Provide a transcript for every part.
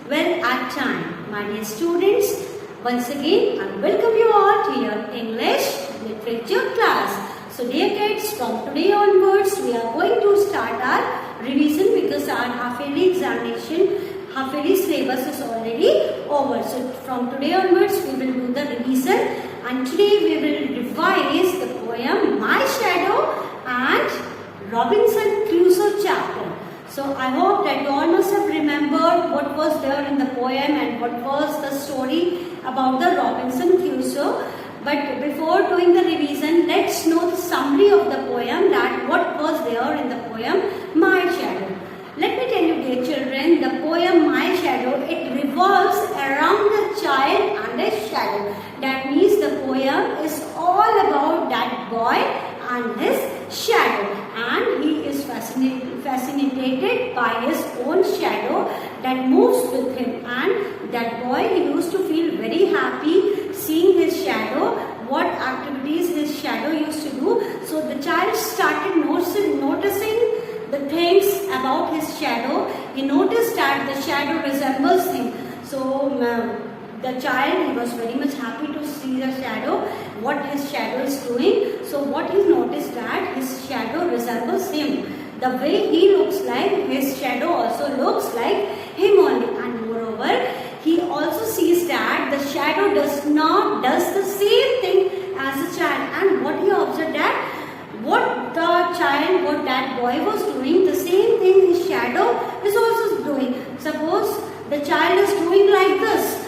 well at time. My dear students, once again I welcome you all to your English literature class. So dear kids, from today onwards we are going to start our revision because our half-yearly examination, half-yearly syllabus is already over. So from today onwards we will do the revision, and today we will revise the poem My Shadow and Robinson Crusoe chapter. So I hope that you all must have remembered what was there in the poem and what was the story about the Robinson Crusoe. But before doing the revision, let's know the summary of the poem, that what was there in the poem My Shadow. Let me tell you dear children, the poem My Shadow, it revolves around the child and his shadow. That means the poem is all about that boy and his shadow, and he is fascinated by his own shadow that moves with him, and that boy, he used to feel very happy seeing his shadow, what activities his shadow used to do. So the child started noticing the things about his shadow. He noticed that the shadow resembles him. So the child, he was very much happy to see the shadow, what his shadow is doing. So what he noticed, that his shadow resembles him. The way he looks like, his shadow also looks like him only. And moreover, he also sees that the shadow does the same thing as the child. And what he observed, that what that boy was doing, the same thing his shadow is also doing. Suppose the child is doing like this,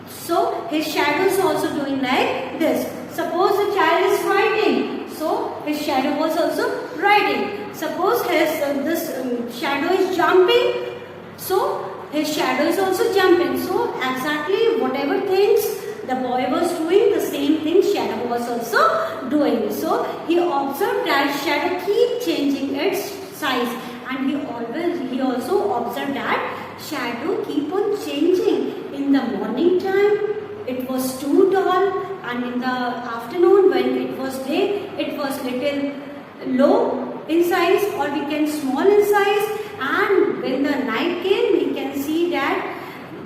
so his shadow is also doing like this. Suppose the child is writing, so his shadow was also writing. Suppose his shadow is jumping, so his shadow is also jumping. So exactly whatever things the boy was doing, the same thing shadow was also doing. So he observed that shadow keep changing its size, and he also observed that shadow keep on changing. In the morning time it was too tall, and in the afternoon when it was day it was little low in size, or we can small in size, and when the night came we can see that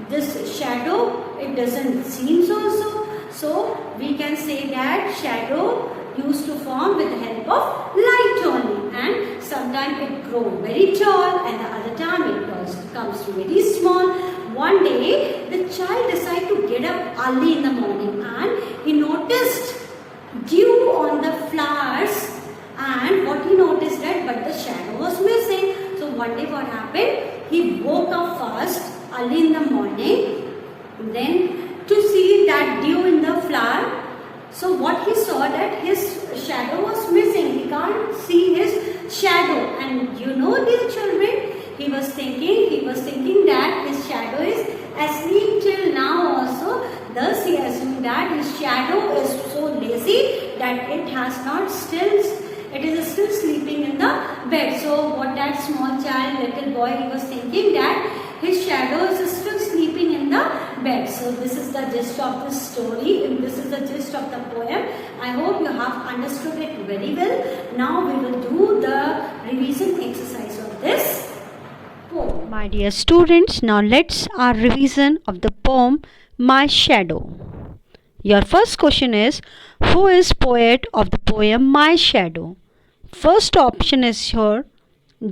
this shadow, it doesn't seem so we can say that shadow used to form with the help of light only, and sometimes it grow very tall and the other time it comes very small. One day the child decided to get up early in the morning, and he noticed dew on the flowers, and what he noticed, that but the shadow was missing. So one day what happened, he woke up first early in the morning, then to see that dew in the flower. So what he saw, that his shadow was missing. He can't see his shadow, and you know dear children, he was thinking that his shadow is asleep till now also. Thus he assumed that his shadow is so lazy that it is still sleeping in the bed. So what that small child, little boy, he was thinking that his shadow is still sleeping in the bed. So this is the gist of the story, and this is the gist of the poem. I hope you have understood it very well. Now we will do the revision exercise of this poem. My dear students, now let's our revision of the poem My Shadow. Your first question is, who is poet of the poem My Shadow? First option is here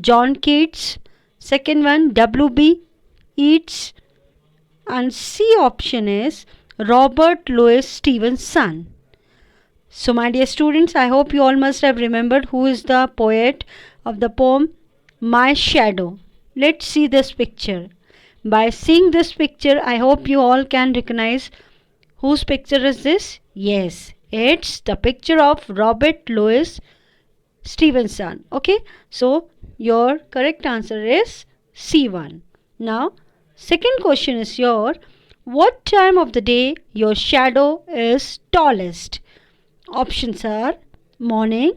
John Keats, second one W.B. Yeats, and C option is Robert Louis Stevenson. So my dear students, I hope you all must have remembered who is the poet of the poem My Shadow. Let's see this picture. By seeing this picture, I hope you all can recognize whose picture is this. Yes, it's the picture of Robert Louis Stevenson. Okay, so your correct answer is C1. Now, second question is what time of the day your shadow is tallest? Options are morning,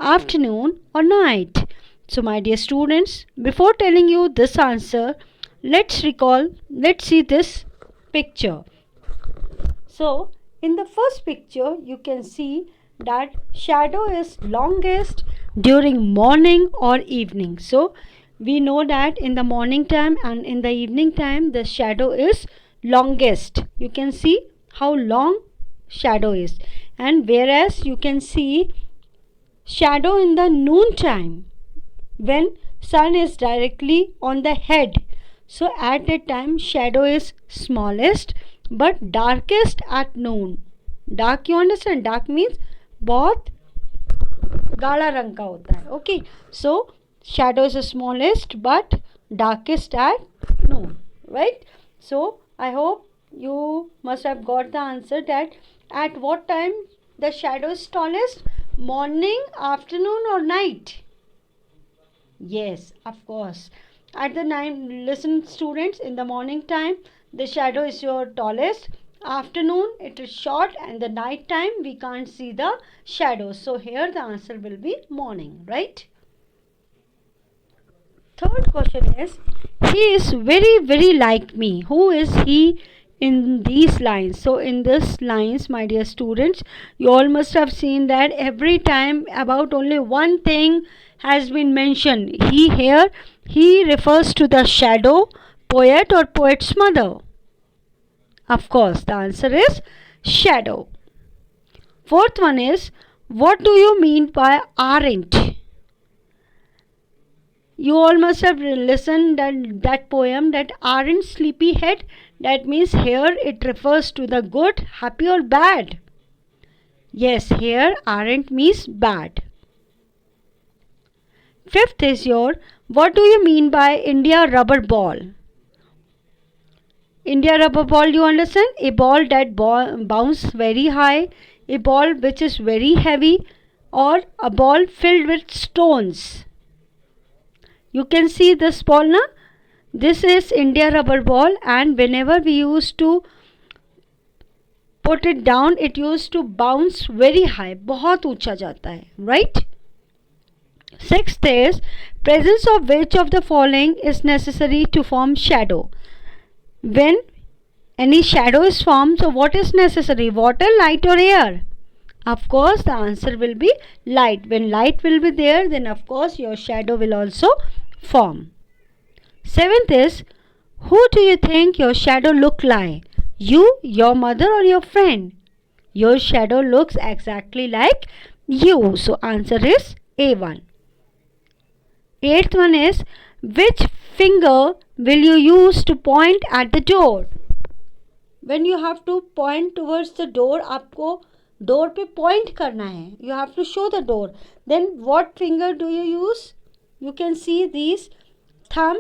afternoon or night. So my dear students, before telling you this answer, let's see this picture. So in the first picture you can see that shadow is longest during morning or evening. So we know that in the morning time and in the evening time the shadow is longest. You can see how long shadow is, and whereas you can see shadow in the noon time when sun is directly on the head. So at that time shadow is smallest but darkest at noon. Dark, you understand? Dark means बहुत गाढ़ा रंग का होता है. Okay, so shadow is the smallest but darkest at noon, right? So I hope you must have got the answer that at what time the shadow is tallest, morning, afternoon or night. Yes, of course. At the night, listen students, in the morning time the shadow is your tallest, afternoon it is short, and the night time we can't see the shadow. So here the answer will be morning, right? Third question is, he is very like me. Who is he in these lines? So in this lines, my dear students, you all must have seen that every time about only one thing has been mentioned. He here, he refers to the shadow, poet or poet's mother. Of course, the answer is shadow. Fourth one is, what do you mean by aren't? You all must have listened that poem, that aren't sleepyhead. That means here it refers to the good, happy or bad. Yes, here aren't means bad. Fifth is your, what do you mean by India rubber ball? India rubber ball, you understand? A ball that bounces very high, a ball which is very heavy, or a ball filled with stones. You can see this ball na? This is India rubber ball, and whenever we used to put it down, it used to bounce very high. बहुत ऊंचा जाता है, right? Sixth is, presence of which of the following is necessary to form shadow? When any shadow is formed, so what is necessary? Water, light or air? Of course, the answer will be light. When light will be there, then of course your shadow will also form. Seventh is, who do you think your shadow look like? You, your mother or your friend? Your shadow looks exactly like you. So answer is A1. Eighth one is, which finger will you use to point at the door? When you have to point towards the door, आपको door पे point करना है. You have to show the door. Then what finger do you use? You can see these thumb.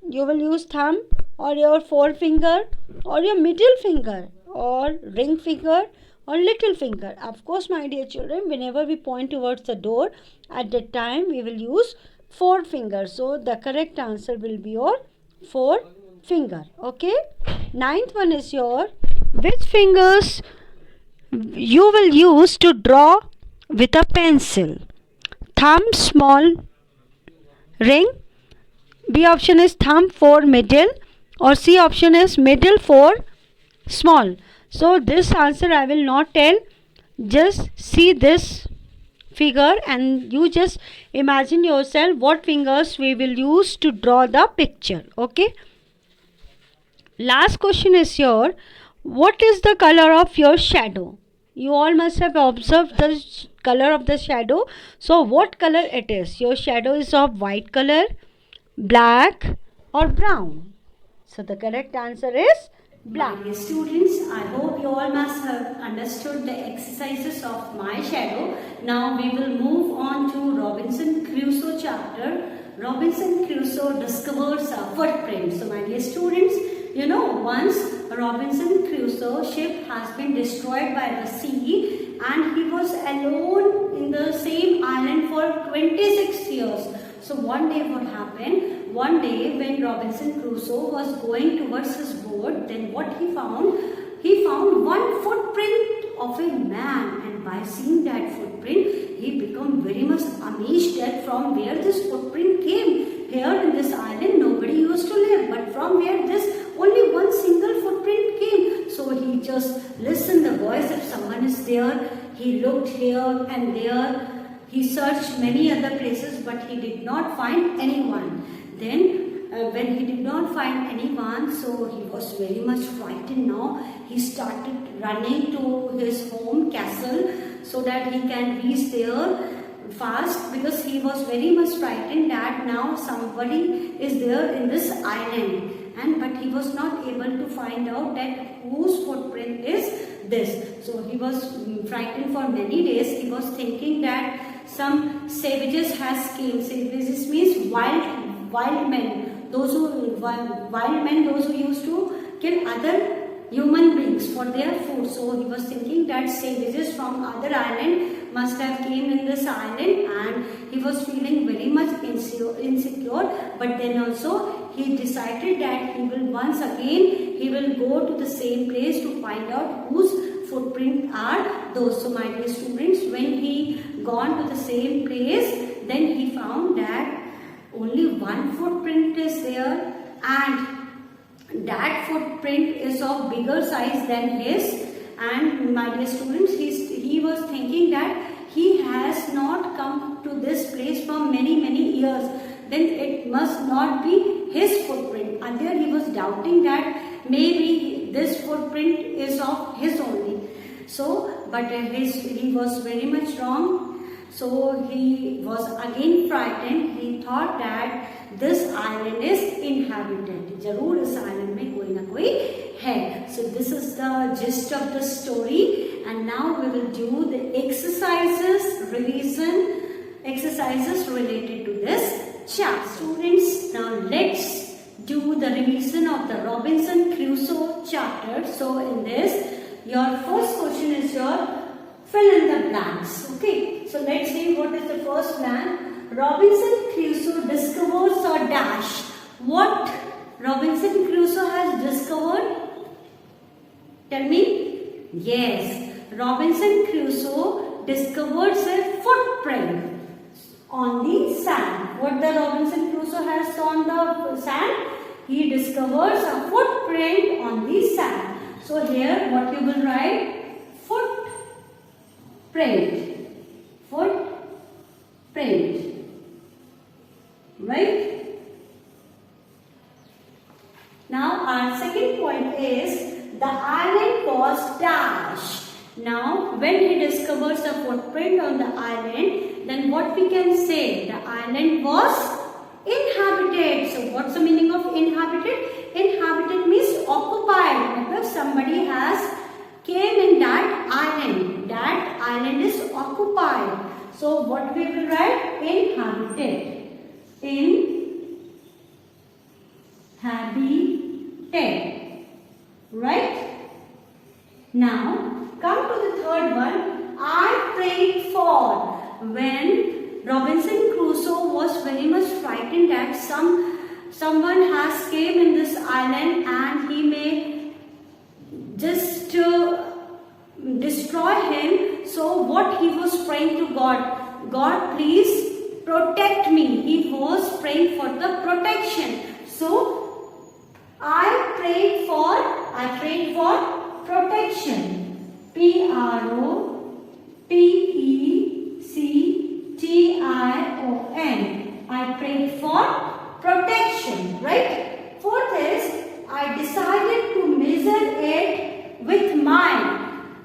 You will use thumb or your forefinger or your middle finger or ring finger or little finger. Of course, my dear children, whenever we point towards the door, at that time we will use forefinger. So the correct answer will be your forefinger. Okay. Ninth one is your, which fingers you will use to draw with a pencil? Thumb, small, ring. B option is thumb, 4, middle, or C option is middle, 4, small. So this answer I will not tell. Just see this figure and you just imagine yourself what fingers we will use to draw the picture. Okay. Last question is here, what is the color of your shadow? You all must have observed the color of the shadow. So what color it is? Your shadow is of white color, black or brown. So the correct answer is black. Dear students, I hope you all must have understood the exercises of my shadow. Now we will move on to Robinson Crusoe chapter. Robinson Crusoe discovers a footprint. So my dear students, you know, once Robinson Crusoe ship has been destroyed by the sea and he was alone in the same island for 26 years. So one day what happened? One day when Robinson Crusoe was going towards his boat, then what he found? He found one footprint of a man, and by seeing that footprint, he became very much amazed that from where this footprint came. Here in this island nobody used to live, but from where this only one single footprint came. So he just listened the voice if someone is there. He looked here and there. He searched many other places, but he did not find anyone. Then when he did not find anyone, so he was very much frightened now. He started running to his home castle so that he can reach there fast, because he was very much frightened that now somebody is there in this island, and but he was not able to find out that whose footprint is this. So he was frightened for many days. He was thinking that some savages has came. Savages means wild men, those who used to kill other human beings for their food. So he was thinking that savages from other island must have came in this island, and he was feeling very much insecure. But then also he decided that he will once again go to the same place to find out whose footprint are those. So my dear students, when he gone to the same place, then he found that only one footprint is there, and that footprint is of bigger size than his. And my dear students, he was thinking that he has not come to this place for many years, then it must not be his footprint. And there he was doubting that maybe this footprint is of his only. So but he was very much wrong. So he was again frightened. He thought that this island is inhabited. Jarur is island mein koi na koi hai. So this is the gist of the story, and now we will do the revision exercises related to this chapter. Students, now let's do the revision of the Robinson Crusoe chapter. So in this, your first question is your fill in the blanks. Okay, so let's see what is the first blank. Robinson Crusoe discovers or dash. What Robinson Crusoe has discovered? Tell me. Yes, Robinson Crusoe discovers a footprint on the sand. What the Robinson Crusoe has on the sand? He discovers a footprint on the sand. So here what you will write? Footprint. Footprint. Right? Now our second point is the island was dash. Now when he discovers a footprint on the island, then what we can say? The island was inhabited. So what's the meaning of inhabited? Inhabited means occupied. Because somebody has came in that island. That island is occupied. So what we will write? Inhabited. Inhabited. Right? Now come to the third one. I prayed for. When Robinson Crusoe was very much frightened that someone has came in this island and he may just destroy him. So what he was praying to God? God, please protect me. He was praying for the protection. So I prayed for protection. Protection. I prayed for protection. Right? Fourth is I decided to measure it with mine.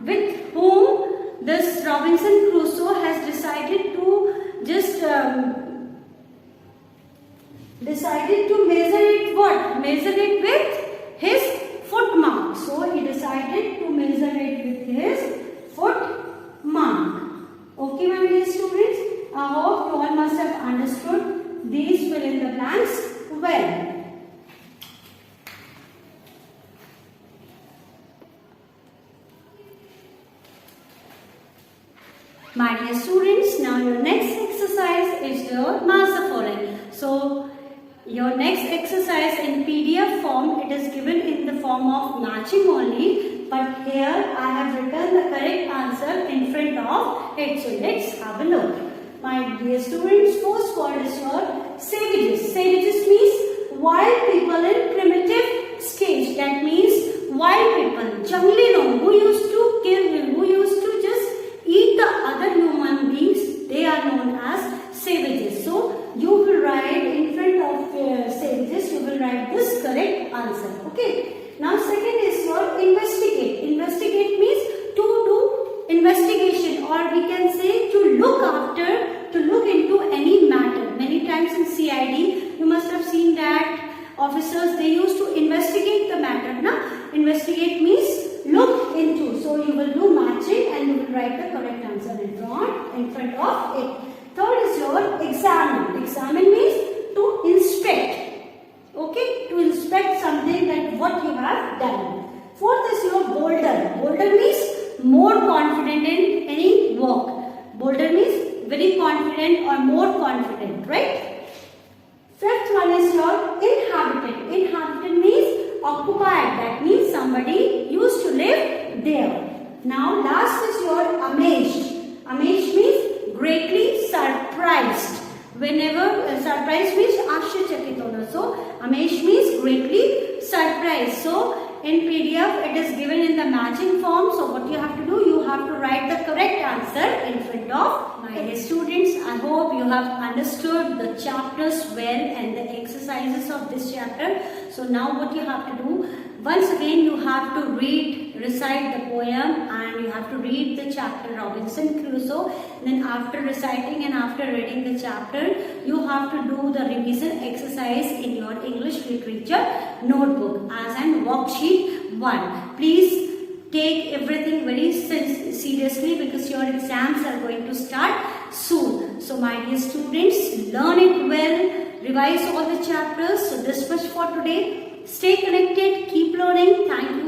With whom this Robinson Crusoe has decided to just decided to measure it what? Measure it with his foot mark. So he decided to measure it with his foot mark. Okay, my dear students, I hope you all must have understood these fill in the blanks well. My dear students, now your next exercise is the master following. So your next exercise in PDF form, it is given in the form of matching only, but here I have written the correct answer in front of it. So let's have a look. My dear students, first word is your savages. Savages means wild people in primitive stage. That means wild people, jungly log, who used to kill, who used to just eat the other human beings. They are known as savages. So you will write in front of savages, you will answer. Okay. Now second is your investigate. Investigate means to do investigation, or we can say to look into any matter. Many times in CID you must have seen that officers, they used to investigate the matter. Na? Investigate means look into. So you will do matching and you will write the correct answer in front of it. Third is your examine. Examine means to inspect. Okay, to inspect something, that what you have done. Fourth is your bolder. Bolder means more confident in any work. Bolder means very confident or more confident, right? Fifth one is your inhabitant. Inhabitant means occupied. That means somebody used to live there. Now last is your amazed. Amazed means greatly surprised. Whenever surprise means आश्चर्यचकित होना. So amazed means greatly surprised. So in PDF it is given in the matching form. So what you have to do, you have to write the correct answer in front of my students. I hope you have understood the chapters well and the exercises of this chapter. So now what you have to do, once again you have to recite the poem, and you have to read the chapter Robinson Crusoe. Then after reciting and after reading the chapter, you have to do the revision exercise in your English literature notebook as an worksheet 1. Please take everything very seriously because your exams are going to start soon. So my dear students, learn it well, revise all the chapters. So this much for today. Stay connected, keep learning. Thank you.